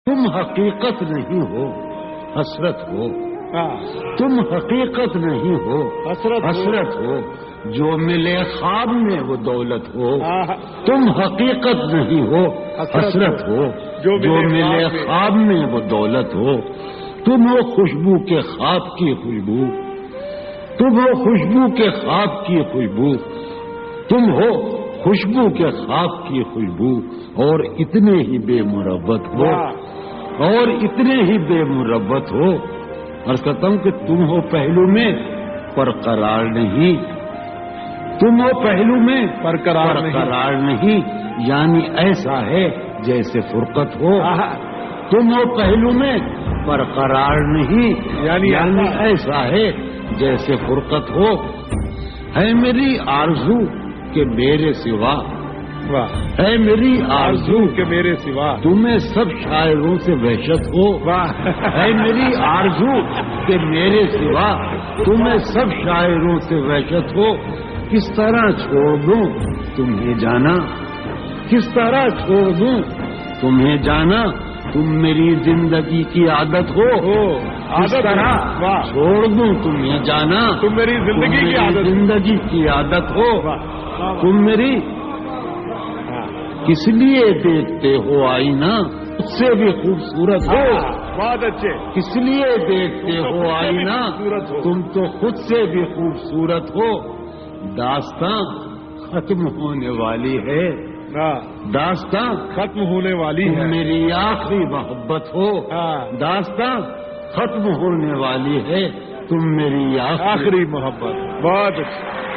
تم حقیقت نہیں ہو، حسرت ہو. تم حقیقت نہیں ہو، حسرت ہو. جو ملے خواب میں وہ دولت ہو. تم حقیقت نہیں ہو، حسرت ہو. جو ملے خواب میں وہ دولت ہو. تم ہو خوشبو کے خواب کی خوشبو. تم ہو خوشبو کے خواب کی خوشبو. تم ہو خوشبو کے خواب کی خوشبو. اور اتنے ہی بے مربت ہو، اور اتنے ہی بے مربت ہو. عرض کرتا ہوں کہ تم ہو پہلو میں پر قرار نہیں. تم ہو پہلو میں پر قرار نہیں. یعنی ایسا ہے جیسے فرقت ہو. تم ہو پہلو میں پر قرار نہیں. یعنی ایسا ہے جیسے فرقت ہو. ہے میری آرزو کہ میرے سوا، ہے میری آرزو کہ میرے سوا تمہیں سب شاعروں سے وحشت ہو. ہے میری آرزو کہ میرے سوا تمہیں سب شاعروں سے وحشت ہو. کس طرح چھوڑ دوں تمہیں جانا، کس طرح چھوڑ دوں تمہیں جانا. تم میری زندگی کی عادت ہو. کس طرح چھوڑ دوں تمہیں جانا. تم میری زندگی کی عادت ہو. تم میری کس لیے دیکھتے ہو آئینہ اس سے بھی خوبصورت ہو. بہت اچھے. کس لیے دیکھتے ہو آئینہ تم تو خود سے بھی خوبصورت ہو. داستاں ختم ہونے والی ہے. داستاں ختم ہونے والی ہے. میری آخری محبت ہو. داستاں ختم ہونے والی ہے. تم میری آخری محبت. بہت اچھا.